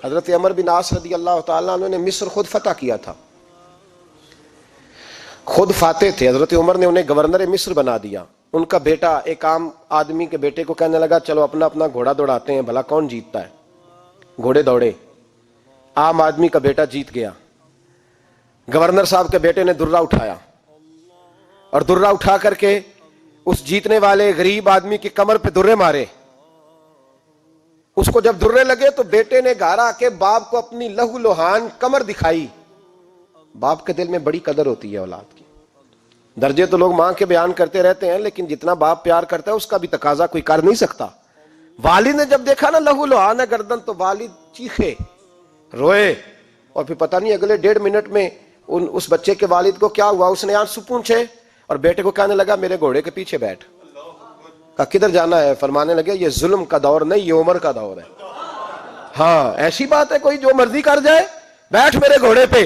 حضرت عمر بن عاص رضی اللہ تعالیٰ عنہ نے مصر خود فتح کیا تھا، خود فاتح تھے. حضرت عمر نے انہیں گورنر مصر بنا دیا. ان کا بیٹا ایک عام آدمی کے بیٹے کو کہنے لگا چلو اپنا اپنا گھوڑا دوڑاتے ہیں، بھلا کون جیتتا ہے. گھوڑے دوڑے، عام آدمی کا بیٹا جیت گیا. گورنر صاحب کے بیٹے نے درہ اٹھایا اور درہ اٹھا کر کے اس جیتنے والے غریب آدمی کی کمر پہ درے مارے. اس کو جب درے لگے تو بیٹے نے گھر آ کے باپ کو اپنی لہو لوہان کمر دکھائی. باپ کے دل میں بڑی قدر ہوتی ہے اولاد کی. درجے تو لوگ ماں کے بیان کرتے رہتے ہیں، لیکن جتنا باپ پیار کرتا ہے اس کا بھی تقاضا کوئی کر نہیں سکتا. والد نے جب دیکھا نا لہو لوہان ہے گردن، تو والد چیخے، روئے، اور پھر پتہ نہیں اگلے 1.5 منٹ میں اس بچے کے والد کو کیا ہوا، اس نے آنسو پونچھے اور بیٹے کو کہنے لگا میرے گھوڑے کے پیچھے بیٹھ. کہا کدھر جانا ہے؟ فرمانے لگے یہ ظلم کا دور نہیں، یہ عمر کا دور ہے. ہاں ایسی بات ہے کوئی جو مرضی کر جائے؟ بیٹھ میرے گھوڑے پہ.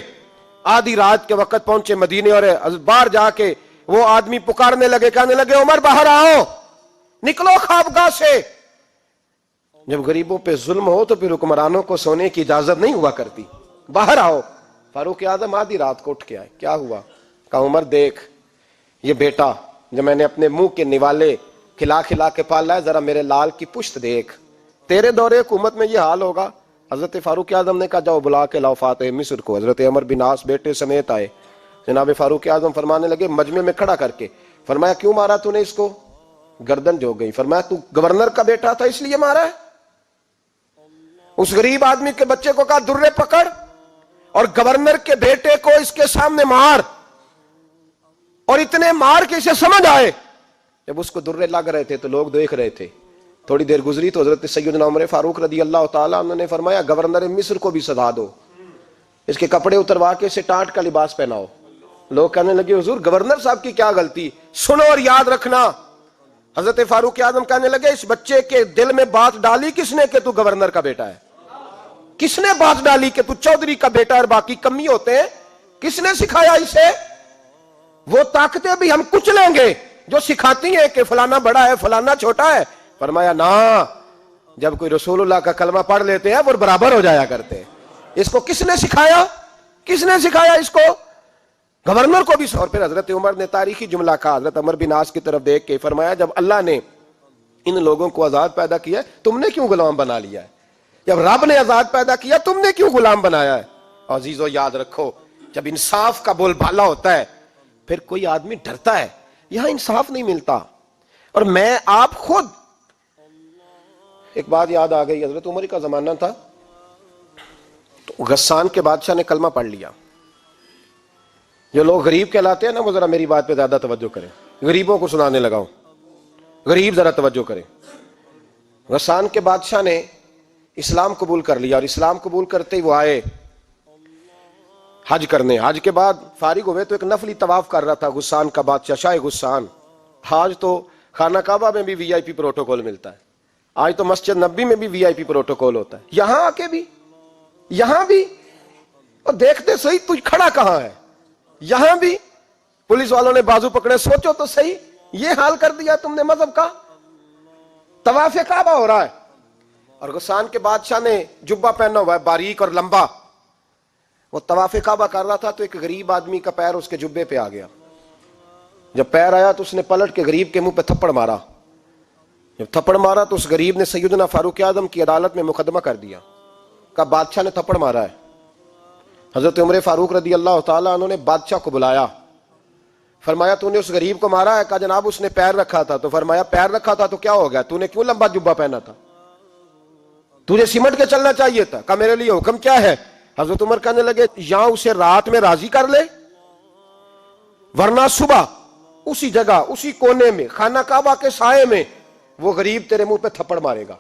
آدھی رات کے وقت پہنچے مدینے اور باہر جا کے وہ آدمی پکارنے لگے، کہنے لگے عمر باہر آؤ، نکلو خوابگاہ سے. جب غریبوں پہ ظلم ہو تو پھر حکمرانوں کو سونے کی اجازت نہیں ہوا کرتی. باہر آؤ. فاروق اعظم آدھی رات کو اٹھ کے آئے. کیا ہوا؟ کہا عمر دیکھ، یہ بیٹا جو میں نے اپنے منہ کے نوالے کھلا کھلا کے پالا ہے، ذرا میرے لال کی پشت دیکھ. تیرے دور حکومت میں یہ حال ہوگا. حضرت فاروق اعظم نے کہا جاؤ بلا کے لاؤ فاتح مصر کو. حضرت عمر بن عاص بیٹے سمیت آئے. جناب فاروق اعظم فرمانے لگے مجمع میں کھڑا کر کے، فرمایا کیوں مارا تو نے اس کو؟ گردن جو گئی. فرمایا تو گورنر کا بیٹا تھا اس لیے مارا ہے؟ اس غریب آدمی کے بچے کو کہا درے پکڑ اور گورنر کے بیٹے کو اس کے سامنے مار، اور اتنے مار کے اسے سمجھ آئے. جب اس کو درے لگ رہے تھے تو لوگ دیکھ رہے تھے. تھوڑی دیر گزری تو حضرت سیدنا عمر فاروق رضی اللہ تعالیٰ عنہ نے فرمایا گورنر مصر کو بھی سزا دو، اس کے کپڑے اتروا کے اسے ٹاٹ کا لباس پہناؤ. لوگ کہنے لگے حضور گورنر صاحب کی کیا غلطی؟ سنو اور یاد رکھنا. حضرت فاروق اعظم کہنے لگے اس بچے کے دل میں بات ڈالی کس نے کہ تو گورنر کا بیٹا ہے؟ کس نے بات ڈالی کہ تو چودھری کا بیٹا اور باقی کمی ہوتے ہیں؟ کس نے سکھایا اسے؟ وہ طاقتیں بھی ہم کچھ لیں گے جو سکھاتی ہیں کہ فلانا بڑا ہے فلانا چھوٹا ہے. فرمایا نا، جب کوئی رسول اللہ کا کلمہ پڑھ لیتے ہیں وہ برابر ہو جایا کرتے ہیں. اس کو کس نے سکھایا؟ کس نے سکھایا اس کو؟ گورنر کو بھی. اور پھر حضرت عمر نے تاریخی جملہ کہا حضرت عمر بن عاص کی طرف دیکھ کے، فرمایا جب اللہ نے ان لوگوں کو آزاد پیدا کیا ہے تم نے کیوں غلام بنا لیا ہے؟ جب رب نے آزاد پیدا کیا تم نے کیوں غلام بنایا ہے؟ عزیزو یاد رکھو جب انصاف کا بول بالا ہوتا ہے پھر کوئی آدمی ڈرتا ہے. یہاں انصاف نہیں ملتا. اور میں آپ خود ایک بات یاد آ گئی. حضرت عمر کا زمانہ تھا تو غسان کے بادشاہ نے کلمہ پڑھ لیا. جو لوگ غریب کہلاتے ہیں نا وہ ذرا میری بات پہ زیادہ توجہ کریں. غریبوں کو سنانے لگا ہوں، غریب ذرا توجہ کریں. غسان کے بادشاہ نے اسلام قبول کر لیا اور اسلام قبول کرتے ہی وہ آئے حج کرنے. حج کے بعد فارغ ہوئے تو ایک نفلی طواف کر رہا تھا غسان کا بادشاہ شاہ غسان. آج تو خانہ کعبہ میں بھی وی آئی پی پروٹوکول ملتا ہے، آج تو مسجد نبی میں بھی وی آئی پی پروٹوکول ہوتا ہے. یہاں آ کے بھی، یہاں بھی، اور دیکھتے صحیح تو کھڑا کہاں ہے؟ یہاں بھی پولیس والوں نے بازو پکڑے. سوچو تو صحیح، یہ حال کر دیا تم نے مذہب کا. طواف کعبہ ہو رہا ہے اور غسان کے بادشاہ نے جبہ پہنا ہوا ہے باریک اور لمبا. وہ طواف کعبہ کر رہا تھا تو ایک غریب آدمی کا پیر اس کے جبے پہ آ گیا. جب پیر آیا تو اس نے پلٹ کے غریب کے منہ پہ تھپڑ مارا. جب تھپڑ مارا تو اس غریب نے سیدنا فاروق اعظم کی عدالت میں مقدمہ کر دیا. کہا بادشاہ نے تھپڑ مارا ہے. حضرت عمر فاروق رضی اللہ تعالیٰ عنہ نے بادشاہ کو بلایا. فرمایا تو نے اس غریب کو مارا ہے؟ کہا جناب اس نے پیر رکھا تھا. تو فرمایا پیر رکھا تھا تو کیا ہو گیا؟ تو نے کیوں لمبا جبہ پہنا تھا؟ تجھے سمٹ کے چلنا چاہیے تھا. کہا میرے لیے حکم کیا ہے؟ حضرت عمر کہنے لگے یہاں اسے رات میں راضی کر لے، ورنہ صبح اسی جگہ اسی کونے میں خانہ کعبہ کے سائے میں وہ غریب تیرے منہ پہ تھپڑ مارے گا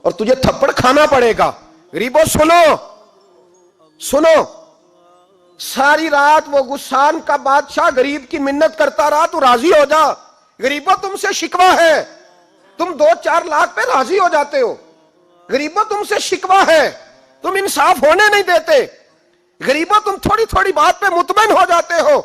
اور تجھے تھپڑ کھانا پڑے گا. غریبوں سنو سنو، ساری رات وہ غسان کا بادشاہ غریب کی منت کرتا رہا تو راضی ہو جا. غریبوں تم سے شکوہ ہے، تم 2-4 لاکھ پہ راضی ہو جاتے ہو. غریبوں تم سے شکوہ ہے، تم انصاف ہونے نہیں دیتے. غریبوں تم تھوڑی تھوڑی بات پہ مطمئن ہو جاتے ہو.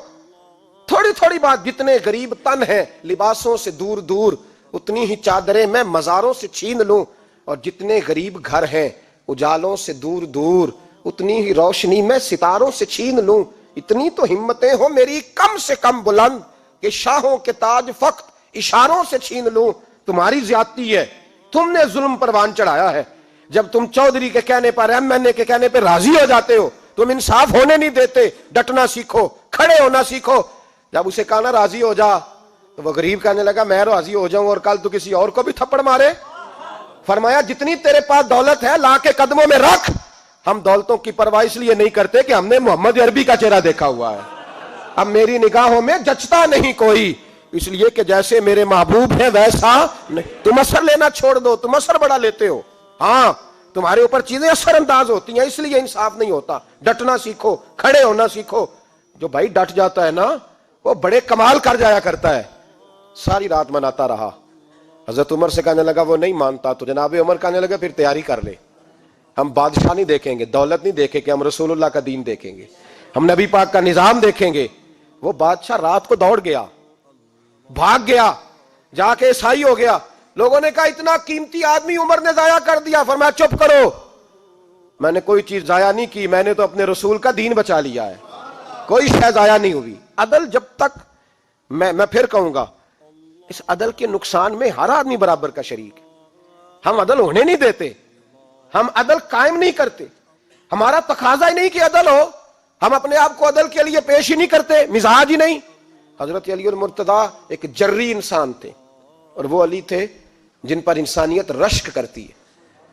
تھوڑی تھوڑی بات، جتنے غریب تن ہیں لباسوں سے دور دور اتنی ہی چادریں میں مزاروں سے چھین لوں، اور جتنے غریب گھر ہیں اجالوں سے دور دور اتنی ہی روشنی میں ستاروں سے چھین لوں. اتنی تو ہمتیں ہو میری کم سے کم بلند کہ شاہوں کے تاج فقط اشاروں سے چھین لوں. تمہاری زیادتی ہے, تم نے ظلم پروان چڑھایا ہے. جب تم چودھری کے کہنے پر ایم این اے کے کہنے پہ راضی ہو جاتے ہو, تم انصاف ہونے نہیں دیتے. ڈٹنا سیکھو, کھڑے ہونا سیکھو. جب اسے کہا نا راضی ہو جا, تو وہ غریب کہنے لگا میں راضی ہو جاؤں اور کل تو کسی اور کو بھی تھپڑ مارے. فرمایا جتنی تیرے پاس دولت ہے لا کے قدموں میں رکھ. ہم دولتوں کی پرواہ اس لیے نہیں کرتے کہ ہم نے محمد عربی کا چہرہ دیکھا ہوا ہے. اب میری نگاہوں میں جچتا نہیں کوئی, اس لیے کہ جیسے میرے محبوب ہیں ویسا نہیں. تم اثر لینا چھوڑ دو, تم اثر بڑا لیتے ہو. ہاں تمہارے اوپر چیزیں اثر انداز ہوتی ہیں, اس لیے انصاف نہیں ہوتا. ڈٹنا سیکھو, کھڑے ہونا سیکھو. جو بھائی ڈٹ جاتا ہے نا وہ بڑے کمال کر جایا کرتا ہے. ساری رات مناتا رہا. حضرت عمر سے کہنے لگا وہ نہیں مانتا, تو جناب عمر کہنے لگا پھر تیاری کر لے. ہم بادشاہ نہیں دیکھیں گے, دولت نہیں دیکھیں گے, ہم رسول اللہ کا دین دیکھیں گے, ہم نبی پاک کا نظام دیکھیں گے. وہ بادشاہ رات کو دوڑ گیا, بھاگ گیا, جا کے عیسائی ہو گیا. لوگوں نے کہا اتنا قیمتی آدمی عمر نے ضائع کر دیا. فرمایا چپ کرو, میں نے کوئی چیز ضائع نہیں کی, میں نے تو اپنے رسول کا دین بچا لیا ہے. کوئی شے ضائع نہیں ہوئی. عدل جب تک, میں پھر کہوں گا, اس عدل کے نقصان میں ہر آدمی برابر کا شریک ہے. ہم عدل ہونے نہیں دیتے, ہم عدل قائم نہیں کرتے. ہمارا تقاضا ہی نہیں کہ عدل ہو, ہم اپنے آپ کو عدل کے لیے پیش ہی نہیں کرتے, مزاج ہی نہیں. حضرت علی المرتضیٰ ایک جری انسان تھے, اور وہ علی تھے جن پر انسانیت رشک کرتی ہے.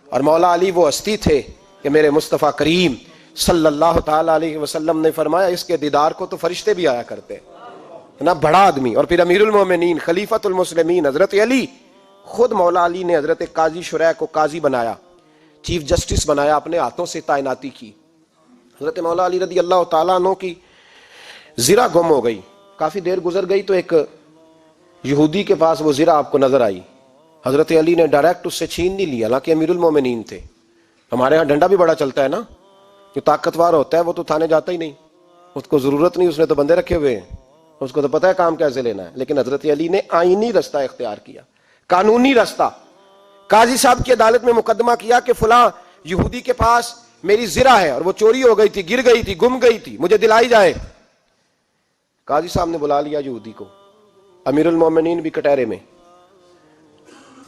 اور مولا علی وہ ہستی تھے کہ میرے مصطفیٰ کریم صلی اللہ تعالی علیہ وسلم نے فرمایا اس کے دیدار کو تو فرشتے بھی آیا کرتے. نا بڑا آدمی, اور پھر امیر المومنین خلیفۃ المسلمین حضرت علی. خود مولا علی نے حضرت قاضی شریح کو قاضی بنایا, چیف جسٹس بنایا, اپنے ہاتھوں سے تعیناتی کی. حضرت مولا علی رضی اللہ تعالیٰ عنہ کی زرہ گم ہو گئی. کافی دیر گزر گئی تو ایک یہودی کے پاس وہ زرہ آپ کو نظر آئی. حضرت علی نے ڈائریکٹ اس سے چھین نہیں لیا, حالانکہ امیر المومنین تھے. ہمارے ہاں ڈنڈا بھی بڑا چلتا ہے نا, جو طاقتور ہوتا ہے وہ تو تھانے جاتا ہی نہیں, اس کو ضرورت نہیں, اس نے تو بندے رکھے ہوئے ہیں, اس کو تو پتہ ہے کام کیسے لینا ہے. لیکن حضرت علی نے آئینی رستہ اختیار کیا, قانونی رستہ. قاضی صاحب کی عدالت میں مقدمہ کیا کہ فلاں یہودی کے پاس میری زرہ ہے اور وہ چوری ہو گئی تھی, گر گئی تھی, گم گئی تھی, مجھے دلائی جائے. قاضی صاحب نے بلا لیا یہودی کو, امیر المومنین بھی کٹہرے میں.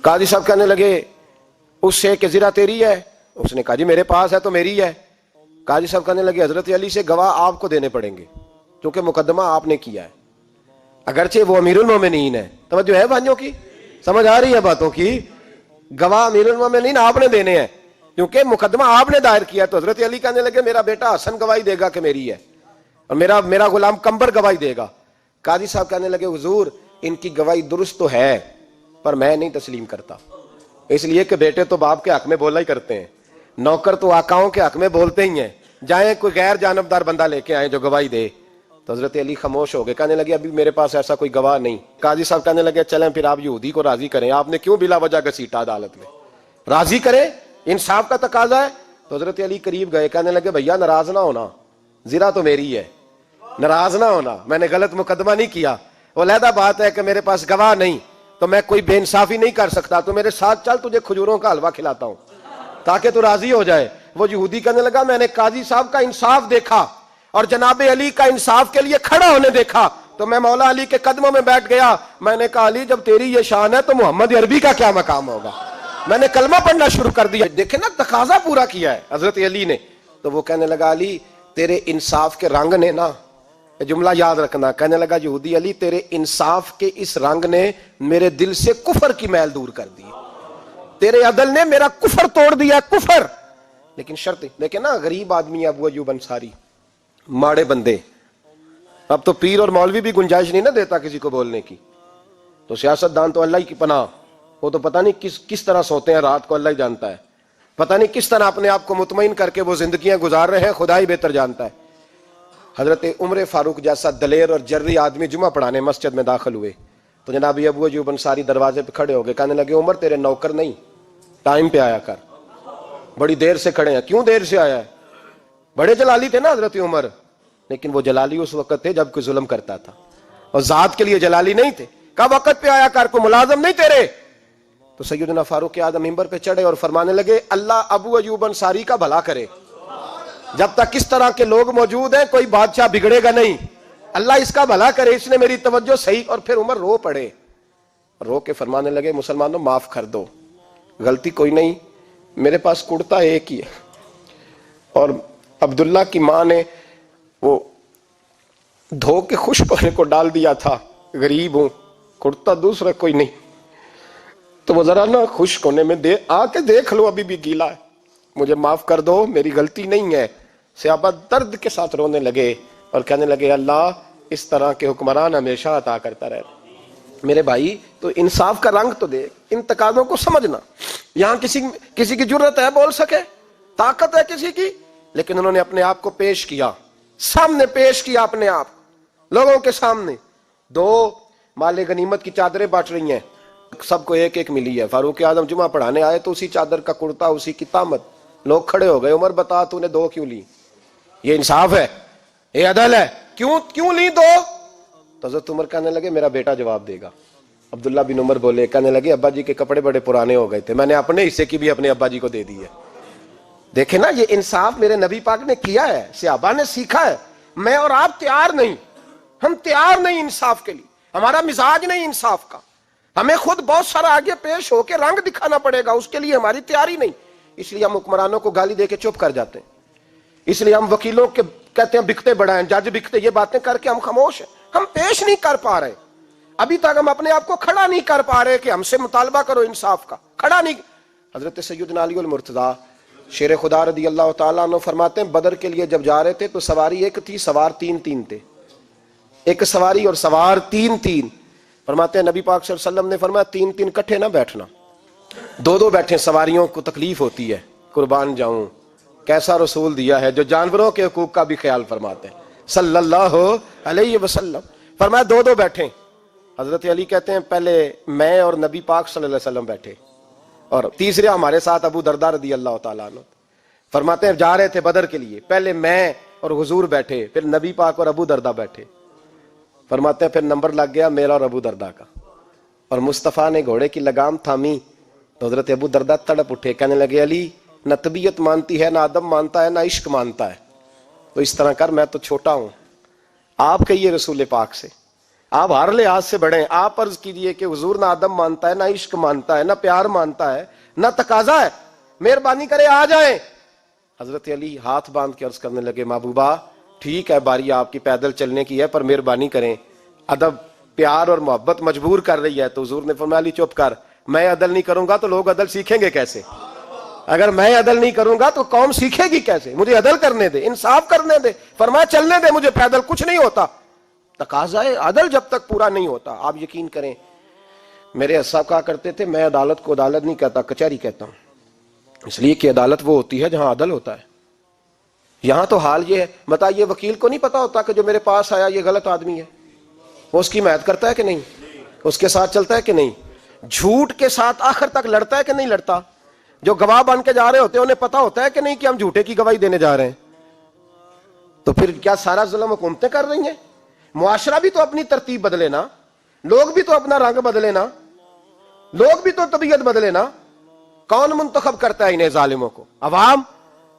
قاضی صاحب کہنے لگے اس سے کہ زرہ تیری ہے؟ اس نے کہا جی میرے پاس ہے تو میری ہے. قاضی صاحب کہنے لگے حضرت علی سے گواہ آپ کو دینے پڑیں گے کیونکہ مقدمہ آپ نے کیا ہے, اگرچہ وہ امیر المومنین ہے. توجہ ہے بھائیوں کی, سمجھ آ رہی ہے باتوں کی؟ گواہ امیر المومنین آپ نے دینے ہیں کیونکہ مقدمہ آپ نے دائر کیا. تو حضرت علی کہنے لگے میرا بیٹا حسن گواہی دے گا کہ میری ہے, اور میرا غلام کمبر گواہی دے گا. قاضی صاحب کہنے لگے حضور ان کی گواہی درست تو ہے پر میں نہیں تسلیم کرتا, اس لیے کہ بیٹے تو باپ کے حق میں بولا ہی کرتے ہیں, نوکر تو آقاؤں کے حق میں بولتے ہی ہیں. جائیں کوئی غیر جانبدار بندہ لے کے آئیں جو گواہی دے. تو حضرت علی خاموش ہو گئے, کہنے لگے ابھی میرے پاس ایسا کوئی گواہ نہیں. قاضی صاحب کہنے لگے چلیں پھر آپ یہودی کو راضی کریں, آپ نے کیوں بلا وجہ گھسیٹا عدالت میں, راضی کریں, انصاف کا تقاضا ہے. تو حضرت علی قریب گئے, کہنے لگے بھیا ناراض نہ ہونا, زرہ تو میری ہے, ناراض نہ ہونا, میں نے غلط مقدمہ نہیں کیا. وہ علیحدہ بات ہے کہ میرے پاس گواہ نہیں تو میں کوئی بے انصافی نہیں کر سکتا, تو میرے ساتھ چل تجھے کھجوروں کا حلوہ کھلاتا ہوں تاکہ تو راضی ہو جائے. وہ یہودی کہنے لگا میں نے قاضی صاحب کا انصاف دیکھا اور جناب علی کا انصاف کے لیے کھڑا ہونے دیکھا تو میں مولا علی کے قدموں میں بیٹھ گیا. میں نے کہا علی جب تیری یہ شان ہے تو محمد عربی کا کیا مقام ہوگا. میں نے کلمہ پڑھنا شروع کر دیا. دیکھیں نا تقاضا پورا کیا ہے حضرت علی نے. تو وہ کہنے لگا علی تیرے انصاف کے رنگ نے نا, جملہ یاد رکھنا, کہنے لگا یہودی علی تیرے انصاف کے اس رنگ نے میرے دل سے کفر کی میل دور کر دی, تیرے عدل نے میرا کفر توڑ دیا, کفر. لیکن شرط دیکھیں نا, غریب آدمی ابو ایوب انصاری, ماڑے بندے, اب تو پیر اور مولوی بھی گنجائش نہیں نہ دیتا کسی کو بولنے کی. تو سیاست دان تو اللہ ہی کی پناہ, وہ تو پتہ نہیں کس طرح سوتے ہیں رات کو, اللہ ہی جانتا ہے. پتہ نہیں کس طرح اپنے آپ کو مطمئن کر کے وہ زندگیاں گزار رہے ہیں, خدا ہی بہتر جانتا ہے. حضرت عمر فاروق جیسا دلیر اور جری آدمی جمعہ پڑھانے مسجد میں داخل ہوئے تو جناب ابو ایوب انصاری دروازے پہ کھڑے ہو گئے, کہنے لگے عمر تیرے نوکر نہیں, ٹائم پہ آیا کر, بڑی دیر سے کھڑے ہیں. کیوں دیر سے آیا ہے؟ بڑے جلالی تھے نا حضرت عمر, لیکن وہ جلالی اس وقت تھے جب کوئی ظلم کرتا تھا, اور ذات کے لیے جلالی نہیں تھے. کہا وقت پہ آیا کر, کو ملازم نہیں تیرے. تو سیدنا فاروق اعظم منبر پہ چڑھے اور فرمانے لگے اللہ ابو ایوب انصاری کا بھلا کرے، جب تک اس طرح کے لوگ موجود ہیں کوئی بادشاہ بگڑے گا نہیں، اللہ اس کا بھلا کرے، اس نے میری توجہ صحیح۔ اور پھر عمر رو پڑے، رو کے فرمانے لگے مسلمانوں معاف کر دو، غلطی کوئی نہیں، میرے پاس کرتا ایک ہی ہے، اور عبداللہ کی ماں نے وہ دھو کے خشک ہونے کو ڈال دیا تھا، غریب ہوں، کرتا دوسرا کوئی نہیں، تو وہ ذرا نا خشک ہونے میں آ کے دیکھ لو، ابھی بھی گیلا ہے، مجھے معاف کر دو، میری غلطی نہیں ہے۔ صحابہ درد کے ساتھ رونے لگے اور کہنے لگے اللہ اس طرح کے حکمران ہمیشہ عطا کرتا رہے۔ میرے بھائی تو انصاف کا رنگ تو دیکھ، ان تقاضوں کو سمجھنا۔ یہاں کسی کی جرت ہے بول سکے، طاقت ہے کسی کی، لیکن انہوں نے اپنے آپ کو پیش کیا، سامنے پیش کیا اپنے آپ لوگوں کے سامنے۔ دو مال غنیمت کی چادریں بانٹ رہی ہیں، سب کو ایک ایک ملی ہے۔ فاروق اعظم جمعہ پڑھانے آئے تو اسی چادر کا کرتا، اسی کی تامت، لوگ کھڑے ہو گئے، عمر بتا تو نے دو کیوں لی؟ یہ انصاف ہے، یہ عدل ہے، کیوں لی دو؟ تو حضرت عمر کہنے لگے میرا بیٹا جواب دے گا۔ عبداللہ بن عمر بولے، کہنے لگے ابا جی کے کپڑے بڑے پرانے ہو گئے تھے، میں نے اپنے حصے کی بھی اپنے ابا جی کو دے دی ہے۔ دیکھیں نا، یہ انصاف میرے نبی پاک نے کیا ہے، صحابہ نے سیکھا ہے۔ میں اور آپ تیار نہیں، ہم تیار نہیں انصاف کے لیے، ہمارا مزاج نہیں انصاف کا، ہمیں خود بہت سارا آگے پیش ہو کے رنگ دکھانا پڑے گا، اس کے لیے ہماری تیاری نہیں۔ اس لیے ہم حکمرانوں کو گالی دے کے چپ کر جاتے ہیں، اس لیے ہم وکیلوں کے کہتے ہیں بکتے بڑھائیں، جج بکتے، یہ باتیں کر کے ہم خاموش ہیں، ہم پیش نہیں کر پا رہے، ابھی تک ہم اپنے آپ کو کھڑا نہیں کر پا رہے کہ ہم سے مطالبہ کرو انصاف کا، کھڑا نہیں۔ حضرت سیدنا علی المرتضیٰ شیر خدا رضی اللہ تعالیٰ عنہ فرماتے ہیں بدر کے لیے جب جا رہے تھے تو سواری ایک تھی، سوار تین تھے، ایک سواری اور سوار تین۔ فرماتے ہیں نبی پاک صلی اللہ علیہ وسلم نے فرمایا تین کٹھے نہ بیٹھنا، دو بیٹھیں، سواریوں کو تکلیف ہوتی ہے، قربان جاؤں کیسا رسول دیا ہے جو جانوروں کے حقوق کا بھی خیال فرماتے ہیں صلی اللہ علیہ وسلم۔ فرمایا دو بیٹھیں۔ حضرت علی کہتے ہیں پہلے میں اور نبی پاک صلی اللہ علیہ وسلم بیٹھے، اور تیسرے ہمارے ساتھ ابو درداء رضی اللہ تعالیٰ عنہ۔ فرماتے ہیں جا رہے تھے بدر کے لیے، پہلے میں اور حضور بیٹھے، پھر نبی پاک اور ابو درداء بیٹھے۔ فرماتے ہیں پھر نمبر لگ گیا میرا اور ابو درداء کا، اور مصطفیٰ نے گھوڑے کی لگام تھامی تو حضرت ابو درداء تڑپ اٹھے، کہنے لگے علی نہ طبیعت مانتی ہے، نہ ادب مانتا ہے، نہ عشق مانتا ہے، تو اس طرح کر، میں تو چھوٹا ہوں، آپ کہیے رسول پاک سے، آپ ہر لحاظ سے بڑھیں، آپ عرض کیجئے کہ حضور نہ ادب مانتا ہے، نہ عشق مانتا ہے، نہ پیار مانتا ہے، نہ تقاضا ہے، مہربانی کرے آ جائیں۔ حضرت علی ہاتھ باندھ کے عرض کرنے لگے محبوبہ ٹھیک ہے، باری آپ کی پیدل چلنے کی ہے، پر مہربانی کریں، ادب پیار اور محبت مجبور کر رہی ہے۔ تو حضور نے فرمایا علی چپ کر، میں عدل نہیں کروں گا تو لوگ عدل سیکھیں گے کیسے؟ اگر میں عدل نہیں کروں گا تو قوم سیکھے گی کیسے؟ مجھے عدل کرنے دے، انصاف کرنے دے، فرمایا چلنے دے مجھے پیدل، کچھ نہیں ہوتا۔ تقاضا عدل جب تک پورا نہیں ہوتا، آپ یقین کریں میرے صاحب کہا کرتے تھے میں عدالت کو عدالت نہیں کہتا، کچہری کہتا ہوں، اس لیے کہ عدالت وہ ہوتی ہے جہاں عدل ہوتا ہے۔ یہاں تو حال یہ ہے، بتائیے وکیل کو نہیں پتا ہوتا کہ جو میرے پاس آیا یہ غلط آدمی ہے، وہ اس کی حمایت کرتا ہے کہ نہیں، اس کے ساتھ چلتا ہے کہ نہیں، جھوٹ کے ساتھ آخر تک لڑتا ہے کہ نہیں لڑتا؟ جو گواہ بن کے جا رہے ہوتے ہیں انہیں پتا ہوتا ہے کہ نہیں کہ ہم جھوٹے کی گواہی دینے جا رہے ہیں؟ تو پھر کیا سارا ظلم حکومتیں کر رہی ہیں؟ معاشرہ بھی تو اپنی ترتیب بدلے نا، لوگ بھی تو اپنا رنگ بدلے نا، لوگ بھی تو طبیعت بدلے نا۔ کون منتخب کرتا ہے انہیں ظالموں کو؟ عوام،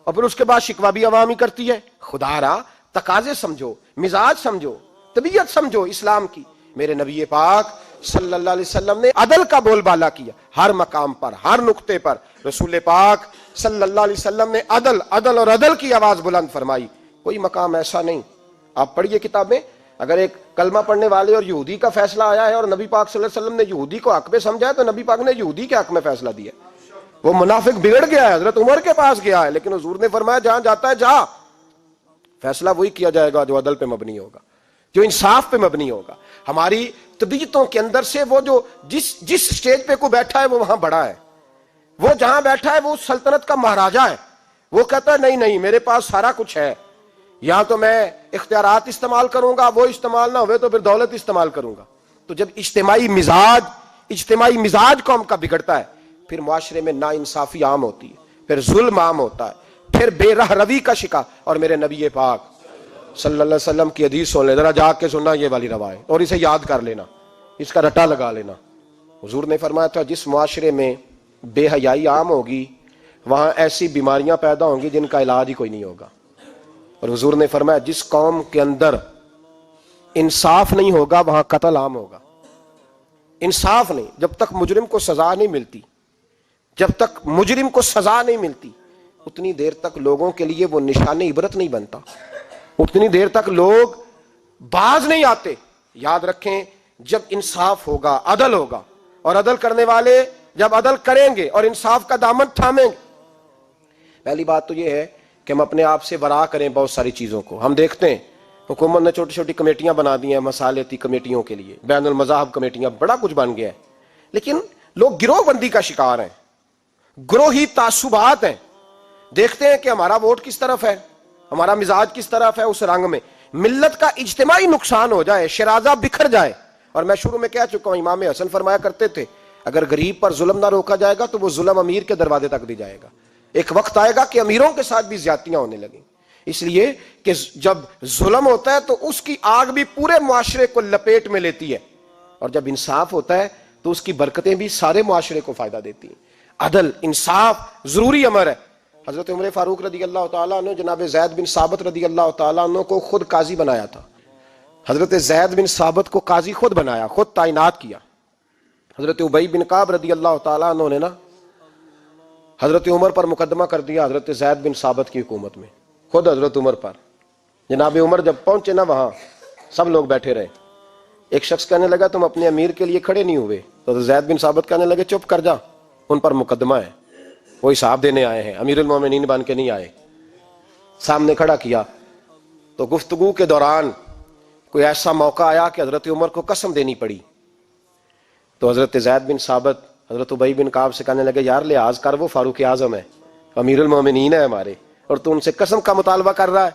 اور پھر اس کے بعد شکوہ بھی عوام ہی کرتی ہے۔ خدا را تقاضے سمجھو، مزاج سمجھو، طبیعت سمجھو اسلام کی۔ میرے نبی پاک صلی اللہ علیہ وسلم نے عدل کا بول بالا کیا، ہر مقام پر، ہر نقطے پر رسول پاک صلی اللہ علیہ وسلم نے عدل عدل اور عدل کی آواز بلند فرمائی۔ کوئی مقام ایسا نہیں، آپ پڑھیے کتابیں، اگر ایک کلمہ پڑھنے والے اور یہودی کا فیصلہ آیا ہے اور نبی پاک صلی اللہ علیہ وسلم نے یہودی کو حق میں سمجھا ہے تو نبی پاک نے یہودی کے حق میں فیصلہ دیا۔ وہ منافق بگڑ گیا ہے، حضرت عمر کے پاس گیا ہے، لیکن حضور نے فرمایا جہاں جاتا ہے جا، فیصلہ وہی کیا جائے گا جو عدل پہ مبنی ہوگا، جو انصاف پہ مبنی ہوگا۔ ہماری طبیعتوں کے اندر سے وہ جو جس سٹیج پہ کو بیٹھا ہے وہ وہاں بڑا ہے، وہ جہاں بیٹھا ہے وہ سلطنت کا مہاراجہ ہے، وہ کہتا ہے نہیں میرے پاس سارا کچھ ہے، یہاں تو میں اختیارات استعمال کروں گا، وہ استعمال نہ ہوئے تو پھر دولت استعمال کروں گا۔ تو جب اجتماعی مزاج قوم کا بگڑتا ہے، پھر معاشرے میں نا انصافی عام ہوتی ہے، پھر ظلم عام ہوتا ہے، پھر بے رہ روی کا شکار۔ اور میرے نبی پاک صلی اللہ علیہ وسلم کی حدیث سن لے، ذرا جا کے سننا یہ والی روایت، اور اسے یاد کر لینا، اس کا رٹا لگا لینا۔ حضور نے فرمایا تھا جس معاشرے میں بے حیائی عام ہوگی وہاں ایسی بیماریاں پیدا ہوں گی جن کا علاج ہی کوئی نہیں ہوگا. اور حضور نے فرمایا جس قوم کے اندر انصاف نہیں ہوگا وہاں قتل عام ہوگا. انصاف نہیں، جب تک مجرم کو سزا نہیں ملتی، جب تک مجرم کو سزا نہیں ملتی اتنی دیر تک لوگوں کے لیے وہ نشان عبرت نہیں بنتا، اتنی دیر تک لوگ باز نہیں آتے. یاد رکھیں جب انصاف ہوگا، عدل ہوگا، اور عدل کرنے والے جب عدل کریں گے اور انصاف کا دامن تھامیں گے. پہلی بات تو یہ ہے کہ ہم اپنے آپ سے ورا کریں بہت ساری چیزوں کو. ہم دیکھتے ہیں حکومت نے چھوٹی چھوٹی کمیٹیاں بنا دی ہیں مصالحتی کمیٹیوں کے لیے، بین المذاہب کمیٹیاں، بڑا کچھ بن گیا ہے، لیکن لوگ گروہ بندی کا شکار ہیں، گروہی تعصبات ہیں. دیکھتے ہیں کہ ہمارا ووٹ کس طرف ہے، ہمارا مزاج کس طرف ہے، اس رنگ میں ملت کا اجتماعی نقصان ہو جائے، شرازہ بکھر جائے. اور میں شروع میں کہہ چکا ہوں، امام حسن فرمایا کرتے تھے اگر غریب پر ظلم نہ روکا جائے گا تو وہ ظلم امیر کے دروازے تک بھی جائے گا. ایک وقت آئے گا کہ امیروں کے ساتھ بھی زیادتیاں ہونے لگیں، اس لیے کہ جب ظلم ہوتا ہے تو اس کی آگ بھی پورے معاشرے کو لپیٹ میں لیتی ہے، اور جب انصاف ہوتا ہے تو اس کی برکتیں بھی سارے معاشرے کو فائدہ دیتی ہیں. عدل انصاف ضروری امر ہے. حضرت عمر فاروق رضی اللہ تعالیٰ عنہ جناب زید بن ثابت رضی اللہ تعالیٰ عنہ کو خود قاضی بنایا تھا. حضرت زید بن ثابت کو قاضی خود بنایا، خود تعینات کیا. حضرت ابی بن کعب رضی اللہ تعالیٰ عنہ نے نا حضرت عمر پر مقدمہ کر دیا حضرت زید بن ثابت کی حکومت میں، خود حضرت عمر پر. جناب عمر جب پہنچے نا وہاں سب لوگ بیٹھے رہے. ایک شخص کہنے لگا تم اپنے امیر کے لیے کھڑے نہیں ہوئے، تو زید بن ثابت کہنے لگے چپ کر جا، ان پر مقدمہ ہے، وہ حساب دینے آئے ہیں، امیر المومنین بن کے نہیں آئے. سامنے کھڑا کیا تو گفتگو کے دوران کوئی ایسا موقع آیا کہ حضرت عمر کو قسم دینی پڑی. تو حضرت زید بن ثابت حضرت ابی بن کعب سے کہنے لگے یار لحاظ کر، وہ فاروق اعظم ہے، امیر المومنین ہے ہمارے، اور تو ان سے قسم کا مطالبہ کر رہا ہے.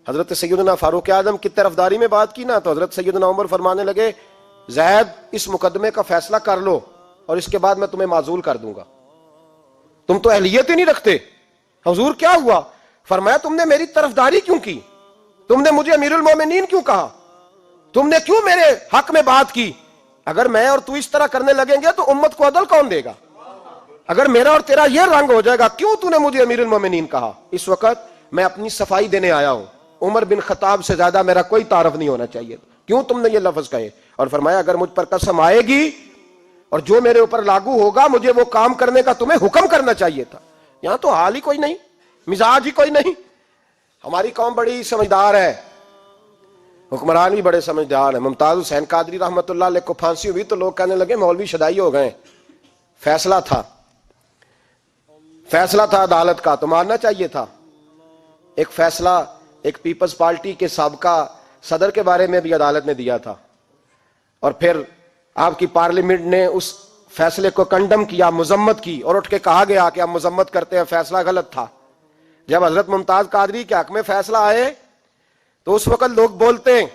حضرت سیدنا فاروق اعظم کی طرفداری میں بات کی نا تو حضرت سیدنا عمر فرمانے لگے زید اس مقدمے کا فیصلہ کر لو اور اس کے بعد میں تمہیں معزول کر دوں گا، تم تو اہلیت ہی نہیں رکھتے. حضور کیا ہوا؟ فرمایا تم نے میری طرفداری کیوں کی، تم نے مجھے امیر المومنین کیوں کہا، تم نے کیوں میرے حق میں بات کی؟ اگر میں اور تو اس طرح کرنے لگیں گے تو امت کو عدل کون دے گا؟ اگر میرا اور تیرا یہ رنگ ہو جائے گا، کیوں تو نے مجھے امیر المومنین کہا؟ اس وقت میں اپنی صفائی دینے آیا ہوں، عمر بن خطاب سے زیادہ میرا کوئی تعارف نہیں ہونا چاہیے، کیوں تم نے یہ لفظ کہے؟ اور فرمایا اگر مجھ پر قسم آئے گی اور جو میرے اوپر لاگو ہوگا مجھے وہ کام کرنے کا تمہیں حکم کرنا چاہیے تھا. یہاں تو حال ہی کوئی نہیں، مزاج ہی کوئی نہیں. ہماری قوم بڑی سمجھدار ہے، حکمران بھی بڑے سمجھدار ہیں. ممتاز حسین قادری رحمۃ اللہ علیہ کو پھانسی ہوئی تو لوگ کہنے لگے مولوی شدائی ہو گئے. فیصلہ تھا عدالت کا تو ماننا چاہیے تھا. ایک فیصلہ ایک پیپلز پارٹی کے سابقہ صدر کے بارے میں بھی عدالت نے دیا تھا، اور پھر آپ کی پارلیمنٹ نے اس فیصلے کو کنڈم کیا، مذمت کی، اور اٹھ کے کہا گیا کہ ہم مذمت کرتے ہیں، فیصلہ غلط تھا. جب حضرت ممتاز قادری کے حق میں فیصلہ آئے تو اس وقت لوگ بولتے ہیں،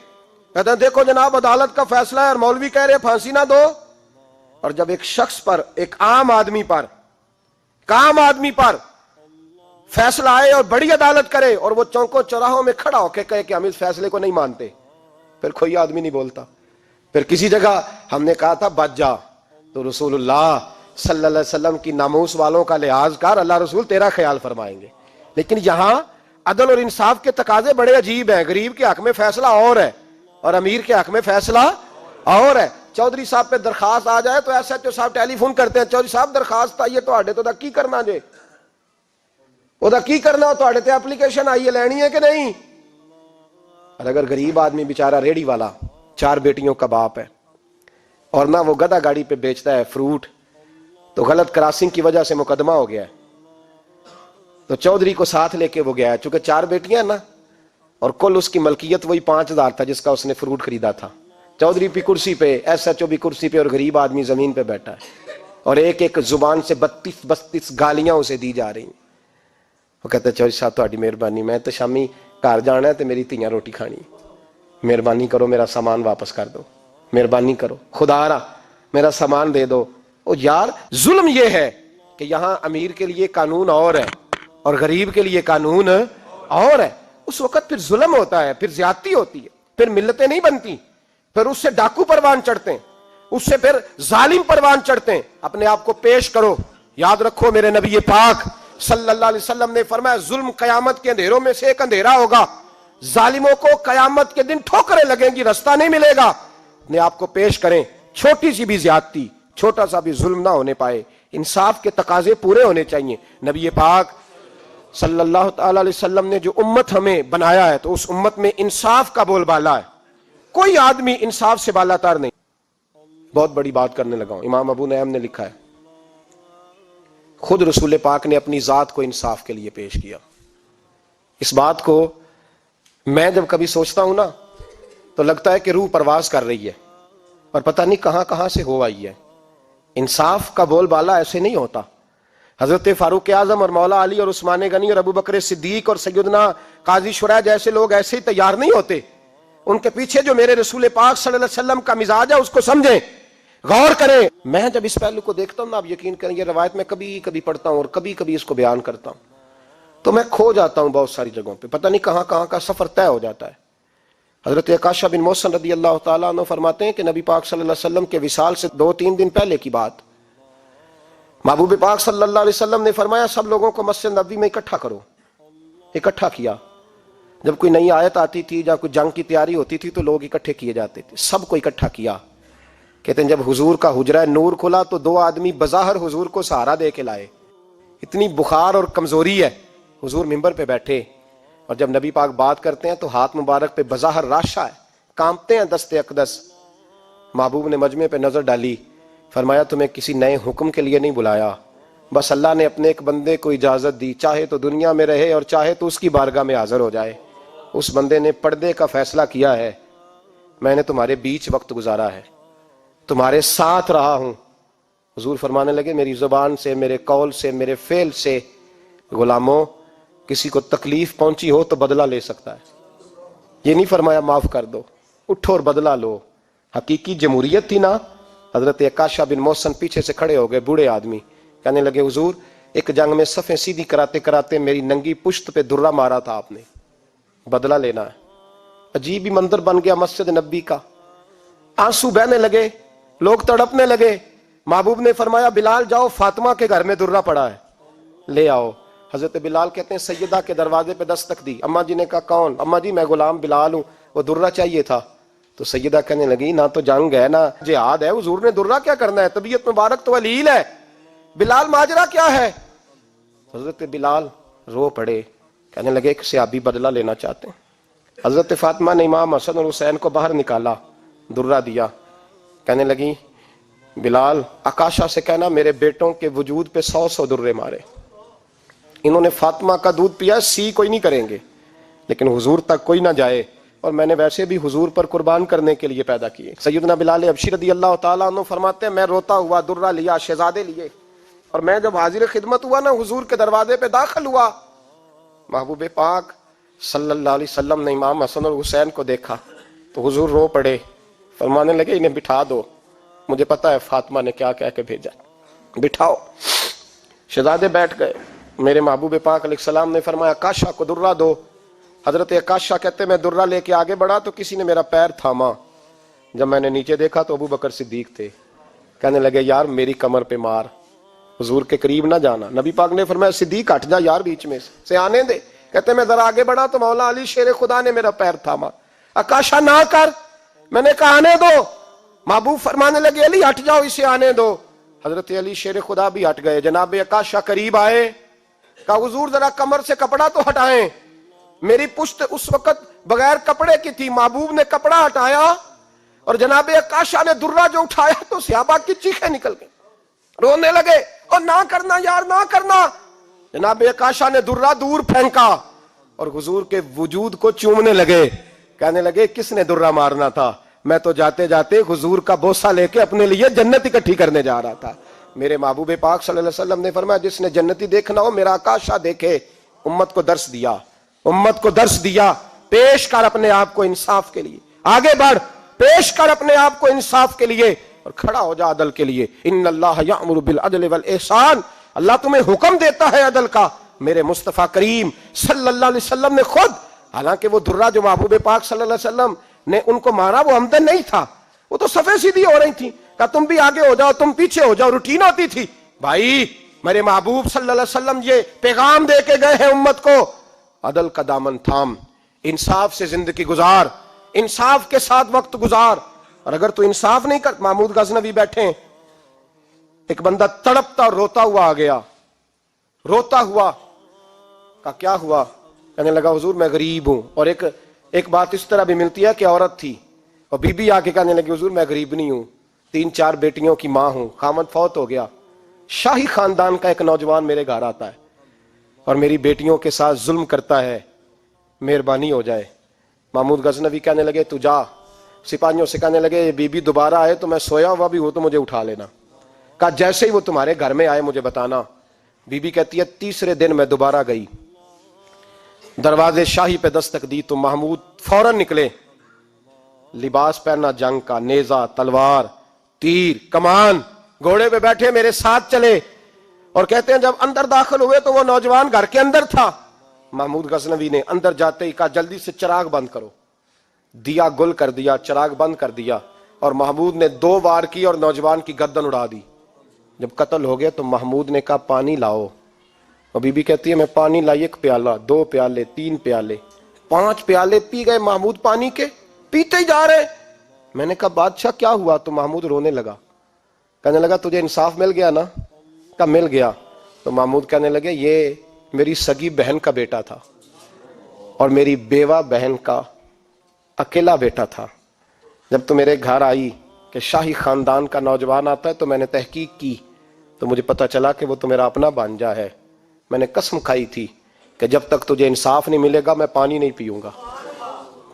کہتے ہیں دیکھو جناب عدالت کا فیصلہ ہے اور مولوی کہہ رہے پھانسی نہ دو. اور جب ایک شخص پر، ایک عام آدمی پر فیصلہ آئے اور بڑی عدالت کرے اور وہ چوکوں چوراہوں میں کھڑا ہو کے کہے کہ ہم اس فیصلے کو نہیں مانتے، پھر کوئی آدمی نہیں بولتا. پھر کسی جگہ ہم نے کہا تھا بچ جا، تو رسول اللہ صلی اللہ علیہ وسلم کی ناموس والوں کا لحاظ کر، اللہ رسول تیرا خیال فرمائیں گے. لیکن یہاں عدل اور انصاف کے تقاضے بڑے عجیب ہیں. غریب کے حق میں فیصلہ اور ہے اور امیر کے حق میں فیصلہ اور ہے. چودھری صاحب پہ درخواست آ جائے تو ایس ایچ او صاحب ٹیلی فون کرتے ہیں، چودھری صاحب درخواست آئیے تو کی کرنا جے، کی کرنا ہو تے اپلیکیشن آئیے لینی ہے کہ نہیں. اور اگر غریب آدمی بیچارہ ریڑی والا 4 بیٹیوں کا باپ ہے اور نہ وہ گدھا گاڑی پہ بیچتا ہے فروٹ، تو غلط کراسنگ کی وجہ سے مقدمہ ہو گیا ہے، تو چودھری کو ساتھ لے کے وہ گیا ہے، چونکہ 4 بیٹیاں نا اور کل اس کی ملکیت وہی 5000 تھا جس کا اس نے فروٹ خریدا تھا. چودھری بھی کرسی پہ، ایس ایچ او بھی کرسی پہ، اور غریب آدمی زمین پہ بیٹھا ہے، اور ایک ایک زبان سے 32 گالیاں اسے دی جا رہی ہیں. وہ کہتے ہیں چودھری صاحب تہاڈی مہربانی، میں تو شامی گھر جانا ہے تو میری تیاں روٹی کھانی، مہربانی کرو میرا سامان واپس کر دو، مہربانی کرو خدا را میرا سامان دے دو. او یار ظلم یہ ہے کہ یہاں امیر کے لیے قانون اور ہے اور غریب کے لیے قانون اور ہے. اس وقت پھر ظلم ہوتا ہے، پھر زیادتی ہوتی ہے، پھر ملتیں نہیں بنتی، پھر اس سے ڈاکو پروان چڑھتے ہیں. اس سے پھر ظالم پروان چڑھتے ہیں. اپنے آپ کو پیش کرو. یاد رکھو میرے نبی پاک صلی اللہ علیہ وسلم نے فرمایا ظلم قیامت کے اندھیروں میں سے ایک اندھیرا ہوگا. ظالموں کو قیامت کے دن ٹھوکریں لگیں گی, رستہ نہیں ملے گا. اپنے آپ کو پیش کریں, چھوٹی سی بھی زیادتی, چھوٹا سا بھی ظلم نہ ہونے پائے. انصاف کے تقاضے پورے ہونے چاہیے. نبی پاک صلی اللہ تعالی علیہ وسلم نے جو امت ہمیں بنایا ہے تو اس امت میں انصاف کا بول بالا ہے. کوئی آدمی انصاف سے بالا تر نہیں. بہت بڑی بات کرنے لگا ہوں. امام ابو نعیم نے لکھا ہے, خود رسول پاک نے اپنی ذات کو انصاف کے لیے پیش کیا. اس بات کو میں جب کبھی سوچتا ہوں نا تو لگتا ہے کہ روح پرواز کر رہی ہے, پر پتہ نہیں کہاں کہاں سے ہو آئی ہے. انصاف کا بول بالا ایسے نہیں ہوتا. حضرت فاروق اعظم اور مولا علی اور عثمان غنی اور ابو بکر صدیق اور سیدنا قاضی شرح جیسے لوگ ایسے ہی تیار نہیں ہوتے. ان کے پیچھے جو میرے رسول پاک صلی اللہ علیہ وسلم کا مزاج ہے اس کو سمجھیں, غور کریں. میں جب اس پہلو کو دیکھتا ہوں نا, آپ یقین کریں یہ روایت میں کبھی کبھی پڑھتا ہوں اور کبھی کبھی اس کو بیان کرتا ہوں تو میں کھو جاتا ہوں بہت ساری جگہوں پہ. پتہ نہیں کہاں کہاں کا سفر طے ہو جاتا ہے. حضرت عکاشہ بن محصن رضی اللہ تعالیٰ عنہ فرماتے ہیں کہ نبی پاک صلی اللہ علیہ وسلم کے وصال سے 2-3 دن پہلے کی بات, محبوب پاک صلی اللہ علیہ وسلم نے فرمایا سب لوگوں کو مسجد نبوی میں اکٹھا کرو. اکٹھا کیا. جب کوئی نئی آیت آتی تھی یا کوئی جنگ کی تیاری ہوتی تھی تو لوگ اکٹھے کیے جاتے تھے. سب کو اکٹھا کیا. کہتے ہیں جب حضور کا حجرہ نور کھلا تو 2 آدمی بظاہر حضور کو سہارا دے کے لائے. اتنی بخار اور کمزوری ہے. حضور منبر پہ بیٹھے اور جب نبی پاک بات کرتے ہیں تو ہاتھ مبارک پہ بظاہر راشا ہے, کانپتے ہیں دست اقدس. محبوب نے مجمع پہ نظر ڈالی, فرمایا تمہیں کسی نئے حکم کے لیے نہیں بلایا, بس اللہ نے اپنے ایک بندے کو اجازت دی, چاہے تو دنیا میں رہے اور چاہے تو اس کی بارگاہ میں حاضر ہو جائے. اس بندے نے پردے کا فیصلہ کیا ہے. میں نے تمہارے بیچ وقت گزارا ہے, تمہارے ساتھ رہا ہوں. حضور فرمانے لگے میری زبان سے, میرے قول سے, میرے فعل سے غلاموں کسی کو تکلیف پہنچی ہو تو بدلہ لے سکتا ہے. یہ نہیں فرمایا معاف کر دو, اٹھو اور بدلہ لو. حقیقی جمہوریت تھی نا. حضرت عکاشہ بن محصن پیچھے سے کھڑے ہو گئے, بوڑھے آدمی, کہنے لگے حضور ایک جنگ میں صفیں سیدھی کراتے کراتے میری ننگی پشت پہ درہ مارا تھا آپ نے, بدلہ لینا ہے. عجیب ہی منظر بن گیا مسجد نبی کا. آنسو بہنے لگے, لوگ تڑپنے لگے. محبوب نے فرمایا بلال جاؤ, فاطمہ کے گھر میں درہ پڑا ہے, لے آؤ. حضرت بلال کہتے ہیں سیدہ کے دروازے پہ دستک دی. اماں جی نے کہا کون؟ اماں جی میں غلام بلال ہوں, وہ درہ چاہیے تھا. تو سیدہ کہنے لگی نہ تو جنگ ہے نہ جہاد ہے, حضور نے درہ کیا کرنا ہے, طبیعت مبارک تو علیل ہے. بلال ماجرا کیا ہے؟ حضرت بلال رو پڑے, کہنے لگے ایک صحابی بدلہ لینا چاہتے ہیں. حضرت فاطمہ نے امام حسن اور حسین کو باہر نکالا, درہ دیا. کہنے لگی بلال عکاشہ سے کہنا میرے بیٹوں کے وجود پہ 100 درے مارے. انہوں نے فاطمہ کا دودھ پیا, سی کوئی نہیں کریں گے لیکن حضور تک کوئی نہ جائے, اور میں نے ویسے بھی حضور پر قربان کرنے کے لیے پیدا کیے. سیدنا بلال حبشی رضی اللہ تعالیٰ عنہ فرماتے ہیں میں روتا ہوا درہ لیا, شہزادے لیے, اور میں جب حاضر خدمت ہوا نا حضور کے دروازے پہ داخل ہوا, محبوب پاک صلی اللہ علیہ وسلم نے امام حسن اور حسین کو دیکھا تو حضور رو پڑے, فرمانے لگے انہیں بٹھا دو, مجھے پتا ہے فاطمہ نے کیا کہہ کے بھیجا, بٹھاؤ. شہزادے بیٹھ گئے. میرے محبوب پاک علیہ السلام نے فرمایا عکاشہ کو درہ دو. حضرت عکاشہ کہتے میں درہ لے کے آگے بڑھا تو کسی نے میرا پیر تھاما. جب میں نے نیچے دیکھا تو ابو بکر صدیق تھے. کہنے لگے یار میری کمر پہ مار, حضور کے قریب نہ جانا. نبی پاک نے فرمایا صدیق ہٹ جا یار, بیچ میں سے آنے دے. کہتے میں ذرا آگے بڑھا تو مولا علی شیر خدا نے میرا پیر تھاما. عکاشہ نہ کر, میں نے کہا آنے دو. محبوب فرمانے لگے علی ہٹ جاؤ, اسے آنے دو. حضرت علی شیر خدا بھی ہٹ گئے. جناب عکاشہ قریب آئے, کہا حضور ذرا کمر سے کپڑا تو ہٹائیں, میری پشت اس وقت بغیر کپڑے کی تھی. محبوب نے کپڑا ہٹایا اور جناب عکاشہ نے درہ جو اٹھایا تو صحابہ کی چیخیں نکل گئی, رونے لگے اور نہ کرنا یار نہ کرنا. جناب عکاشہ نے درہ دور پھینکا اور حضور کے وجود کو چومنے لگے. کہنے لگے کس نے درہ مارنا تھا, میں تو جاتے جاتے حضور کا بوسہ لے کے اپنے لیے جنت اکٹھی کرنے جا رہا تھا. میرے محبوب پاک صلی اللہ علیہ وسلم نے فرمایا جس نے جنتی دیکھنا ہو میرا عکاشہ دیکھے. امت کو درس دیا, امت کو درس دیا. پیش کر اپنے آپ کو انصاف کے لیے, آگے بڑھ, پیش کر اپنے آپ کو انصاف کے لیے اور کھڑا ہو جا عدل کے لیے. ان اللہ یأمر بالعدل والاحسان, اللہ تمہیں حکم دیتا ہے عدل کا. میرے مصطفیٰ کریم صلی اللہ علیہ وسلم نے خود, حالانکہ وہ درہ جو محبوب پاک صلی اللہ علیہ وسلم نے ان کو مارا وہ عمدن نہیں تھا, وہ تو صفیں سیدھی ہو رہی تھی, کہا تم بھی آگے ہو جاؤ, تم پیچھے ہو جاؤ, روٹین ہوتی تھی. بھائی میرے محبوب صلی اللہ علیہ وسلم یہ پیغام دے کے گئے ہیں امت کو, عدل کا دامن تھام, انصاف سے زندگی گزار, انصاف کے ساتھ وقت گزار. اور اگر تو انصاف نہیں کر, محمود غزنوی بیٹھے ہیں, ایک بندہ تڑپتا اور روتا ہوا آ گیا, روتا ہوا. کہا کیا ہوا؟ کہنے لگا حضور میں غریب ہوں. اور ایک بات اس طرح بھی ملتی ہے کہ عورت تھی اور بی بی آ کے کہنے لگی حضور میں غریب نہیں ہوں, 3-4 بیٹیوں کی ماں ہوں, خامد فوت ہو گیا, شاہی خاندان کا ایک نوجوان میرے گھر آتا ہے اور میری بیٹیوں کے ساتھ ظلم کرتا ہے, مہربانی ہو جائے. محمود غزنوی کہنے لگے تو جا, سپاہیوں سے کہنے لگے بی بی دوبارہ آئے تو میں سویا ہوا بھی ہوں تو مجھے اٹھا لینا. کہا جیسے ہی وہ تمہارے گھر میں آئے مجھے بتانا. بی بی کہتی ہے تیسرے دن میں دوبارہ گئی, دروازے شاہی پہ دستک دی تو محمود فوراً نکلے, لباس پہنا جنگ کا, نیزہ, تلوار, تیر, کمان, گھوڑے پہ بیٹھے میرے ساتھ چلے. اور کہتے ہیں جب اندر داخل ہوئے تو وہ نوجوان گھر کے اندر تھا. محمود غزنوی نے اندر جاتے ہی کہا جلدی سے چراغ بند کرو, دیا گل کر دیا, چراغ بند کر دیا, اور محمود نے 2 وار کی اور نوجوان کی گردن اڑا دی. جب قتل ہو گیا تو محمود نے کہا پانی لاؤ, اور بی بی کہتی ہے میں پانی لائی, 1 پیالہ, 2 پیالے, 3 پیالے, 5 پیالے پی گئے محمود پانی کے, پیتے ہی جا رہے. میں نے کہا بادشاہ کیا ہوا؟ تو محمود رونے لگا, کہنے لگا تجھے انصاف مل گیا نا؟ کہا مل گیا. تو محمود کہنے لگے یہ میری سگی بہن کا بیٹا تھا اور میری بیوہ بہن کا اکیلا بیٹا تھا. جب تو میرے گھر آئی کہ شاہی خاندان کا نوجوان آتا ہے تو میں نے تحقیق کی تو مجھے پتا چلا کہ وہ تو میرا اپنا بانجا ہے. میں نے قسم کھائی تھی کہ جب تک تجھے انصاف نہیں ملے گا میں پانی نہیں پیوں گا,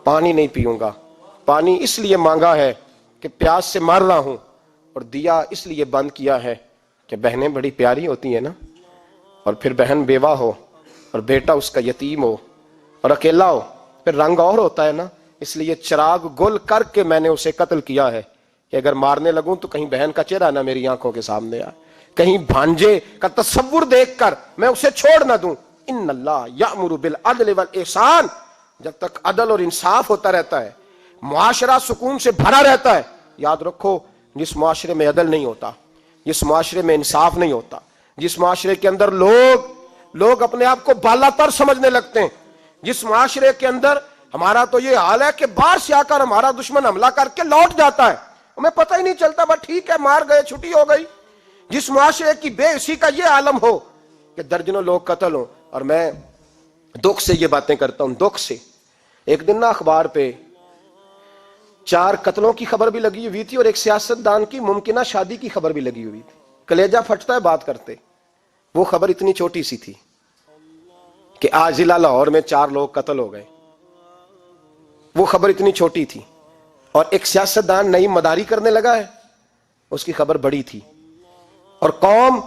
پانی نہیں پیوں گا. پانی اس لیے مانگا ہے کہ پیاس سے مر رہا ہوں, اور دیا اس لیے بند کیا ہے کہ بہنیں بڑی پیاری ہوتی ہیں نا, اور پھر بہن بیوہ ہو اور بیٹا اس کا یتیم ہو اور اکیلا ہو پھر رنگ اور ہوتا ہے نا, اس لیے چراغ گل کر کے میں نے اسے قتل کیا ہے کہ اگر مارنے لگوں تو کہیں بہن کا چہرہ نہ میری آنکھوں کے سامنے آئے, کہیں بھانجے کا تصور دیکھ کر میں اسے چھوڑ نہ دوں. ان اللہ یأمر بالعدل والاحسان, جب تک عدل اور انصاف ہوتا رہتا ہے معاشرہ سکون سے بھرا رہتا ہے. یاد رکھو جس معاشرے میں عدل نہیں ہوتا, جس معاشرے میں انصاف نہیں ہوتا, جس معاشرے کے اندر لوگ اپنے آپ کو بالا تر سمجھنے لگتے ہیں, جس معاشرے کے اندر ہمارا تو یہ حال ہے کہ باہر سے آ کر ہمارا دشمن حملہ کر کے لوٹ جاتا ہے, ہمیں پتہ ہی نہیں چلتا, بس ٹھیک ہے مار گئے چھٹی ہو گئی. جس معاشرے کی بے حسی کا یہ عالم ہو کہ درجنوں لوگ قتل ہوں. اور میں دکھ سے یہ باتیں کرتا ہوں, دکھ سے. ایک دن نا اخبار پہ 4 قتلوں کی خبر بھی لگی ہوئی تھی اور ایک سیاستدان کی ممکنہ شادی کی خبر بھی لگی ہوئی تھی. کلیجہ پھٹتا ہے بات کرتے. وہ خبر اتنی چھوٹی سی تھی کہ آج ضلع لاہور میں 4 لوگ قتل ہو گئے. وہ خبر اتنی چھوٹی تھی, اور ایک سیاستدان نئی مداری کرنے لگا ہے, اس کی خبر بڑی تھی. اور قوم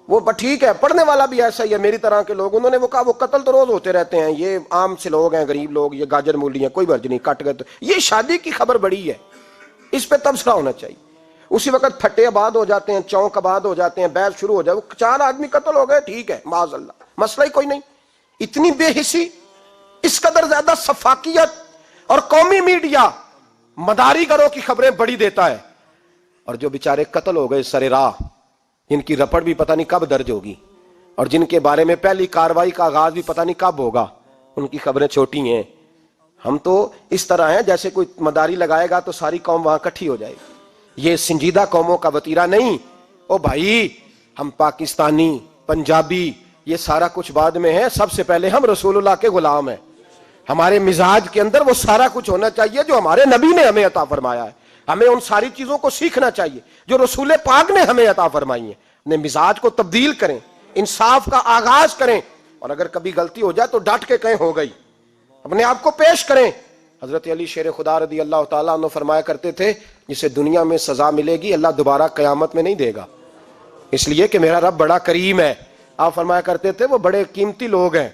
وہ ٹھیک ہے, پڑھنے والا بھی ایسا ہی ہے, میری طرح کے لوگ, انہوں نے وہ کہا وہ قتل تو روز ہوتے رہتے ہیں, یہ عام سے لوگ ہیں, غریب لوگ, یہ گاجر مولی ہیں, کوئی برج نہیں, کٹ گئے تو یہ شادی کی خبر بڑی ہے, اس پہ تبصرہ ہونا چاہیے. اسی وقت پھٹے آباد ہو جاتے ہیں, چونک آباد ہو جاتے ہیں, بحث شروع ہو جائے, وہ 4 آدمی قتل ہو گئے, ٹھیک ہے معاذ اللہ, مسئلہ ہی کوئی نہیں. اتنی بے حسی, اس قدر زیادہ سفاکیت, اور قومی میڈیا مداری گروں کی خبریں بڑی دیتا ہے, اور جو بیچارے قتل ہو گئے سر راہ, جن کی رپٹ بھی پتہ نہیں کب درج ہوگی اور جن کے بارے میں پہلی کاروائی کا آغاز بھی پتہ نہیں کب ہوگا, ان کی خبریں چھوٹی ہیں. ہم تو اس طرح ہیں جیسے کوئی مداری لگائے گا تو ساری قوم وہاں اکٹھی ہو جائے گی. یہ سنجیدہ قوموں کا وتیرہ نہیں. او بھائی, ہم پاکستانی, پنجابی, یہ سارا کچھ بعد میں ہے, سب سے پہلے ہم رسول اللہ کے غلام ہیں. ہمارے مزاج کے اندر وہ سارا کچھ ہونا چاہیے جو ہمارے نبی نے ہمیں عطا فرمایا ہے. ہمیں ان ساری چیزوں کو سیکھنا چاہیے جو رسول پاک نے ہمیں عطا فرمائی ہیں. اپنے مزاج کو تبدیل کریں, انصاف کا آغاز کریں, اور اگر کبھی غلطی ہو جائے تو ڈٹ کے کہیں ہو گئی, اپنے آپ کو پیش کریں. حضرت علی شیر خدا رضی اللہ تعالیٰ عنہ فرمایا کرتے تھے جسے دنیا میں سزا ملے گی اللہ دوبارہ قیامت میں نہیں دے گا, اس لیے کہ میرا رب بڑا کریم ہے. آپ فرمایا کرتے تھے وہ بڑے قیمتی لوگ ہیں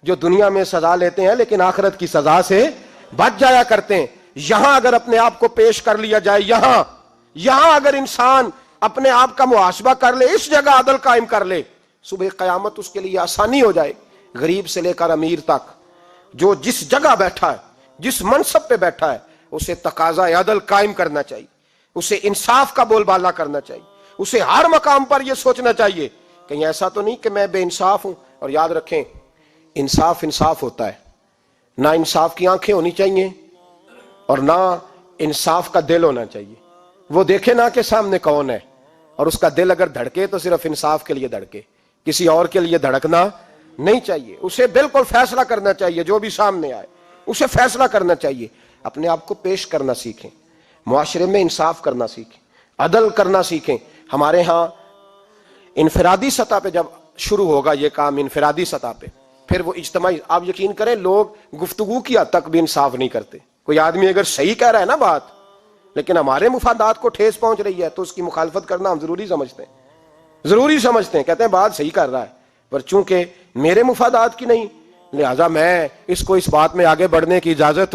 جو دنیا میں سزا لیتے ہیں لیکن آخرت کی سزا سے بچ جایا کرتے ہیں. یہاں اگر اپنے آپ کو پیش کر لیا جائے, یہاں اگر انسان اپنے آپ کا محاسبہ کر لے, اس جگہ عدل قائم کر لے, صبح قیامت اس کے لیے آسانی ہو جائے. غریب سے لے کر امیر تک جو جس جگہ بیٹھا ہے, جس منصب پہ بیٹھا ہے, اسے تقاضا عدل قائم کرنا چاہیے. اسے انصاف کا بول بالا کرنا چاہیے، اسے ہر مقام پر یہ سوچنا چاہیے کہیں ایسا تو نہیں کہ میں بے انصاف ہوں۔ اور یاد رکھیں انصاف انصاف ہوتا ہے، نہ انصاف کی آنکھیں ہونی چاہیے اور نہ انصاف کا دل ہونا چاہیے۔ وہ دیکھے نہ کہ سامنے کون ہے، اور اس کا دل اگر دھڑکے تو صرف انصاف کے لیے دھڑکے، کسی اور کے لیے دھڑکنا نہیں چاہیے۔ اسے بالکل فیصلہ کرنا چاہیے، جو بھی سامنے آئے اسے فیصلہ کرنا چاہیے۔ اپنے آپ کو پیش کرنا سیکھیں، معاشرے میں انصاف کرنا سیکھیں، عدل کرنا سیکھیں۔ ہمارے ہاں انفرادی سطح پہ جب شروع ہوگا یہ کام، انفرادی سطح پہ، پھر وہ اجتماعی، آپ یقین کریں لوگ گفتگو کی حد تک بھی انصاف نہیں کرتے۔ کوئی آدمی اگر صحیح کہہ رہا ہے نا بات، لیکن ہمارے مفادات کو ٹھیس پہنچ رہی ہے تو اس کی مخالفت کرنا ہم ضروری سمجھتے ہیں، کہتے ہیں بات صحیح کر رہا ہے، پر چونکہ میرے مفادات کی نہیں، لہذا میں اس کو اس بات میں آگے بڑھنے کی اجازت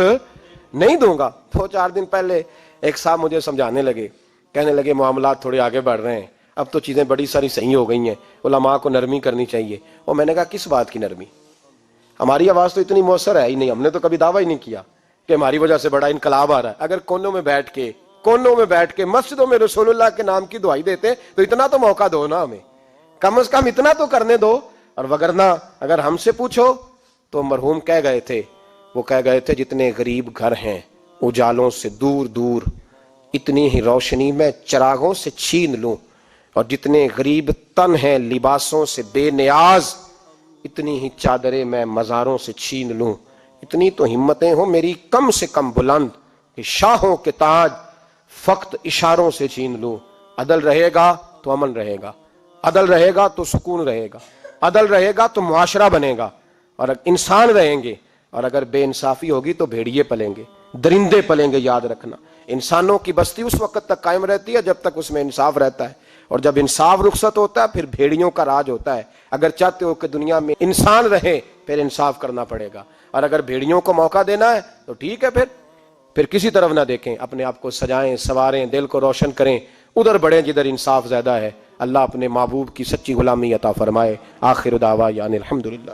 نہیں دوں گا۔ 2-4 دن پہلے ایک صاحب مجھے سمجھانے لگے، کہنے لگے معاملات تھوڑے آگے بڑھ رہے ہیں، اب تو چیزیں بڑی ساری صحیح ہو گئی ہیں، علماء کو نرمی کرنی چاہیے۔ اور میں نے کہا کس بات کی نرمی؟ ہماری آواز تو اتنی مؤثر ہے ہی نہیں، ہم نے تو کبھی دعویٰ ہی نہیں کیا کہ ہماری وجہ سے بڑا انقلاب آ رہا ہے۔ اگر کونوں میں بیٹھ کے مسجدوں میں رسول اللہ کے نام کی دعائی دیتے تو اتنا تو موقع دو نا، ہمیں کم از کم اتنا تو کرنے دو۔ اور وگرنہ اگر ہم سے پوچھو تو مرحوم کہہ گئے تھے جتنے غریب گھر ہیں اجالوں سے دور دور، اتنی ہی روشنی میں چراغوں سے چھین لوں، اور جتنے غریب تن ہیں لباسوں سے بے نیاز، اتنی ہی چادریں میں مزاروں سے چھین لوں۔ اتنی تو ہمتیں ہوں میری کم سے کم بلند کہ شاہوں کے تاج فقط اشاروں سے چھین لوں۔ عدل رہے گا تو امن رہے گا، عدل رہے گا تو سکون رہے گا، عدل رہے گا تو معاشرہ بنے گا، اور انسان رہیں گے۔ اور اگر بے انصافی ہوگی تو بھیڑیے پلیں گے، درندے پلیں گے۔ یاد رکھنا انسانوں کی بستی اس وقت تک قائم رہتی ہے جب تک اس میں انصاف رہتا ہے، اور جب انصاف رخصت ہوتا ہے پھر بھیڑیوں کا راج ہوتا ہے۔ اگر چاہتے ہو کہ دنیا میں انسان رہے پھر انصاف کرنا پڑے گا، اور اگر بھیڑیوں کو موقع دینا ہے تو ٹھیک ہے، پھر کسی طرف نہ دیکھیں، اپنے آپ کو سجائیں، سواریں، دل کو روشن کریں، ادھر بڑھیں جدھر انصاف زیادہ ہے۔ اللہ اپنے محبوب کی سچی غلامی عطا فرمائے۔ آخر دعوانا الحمدللہ۔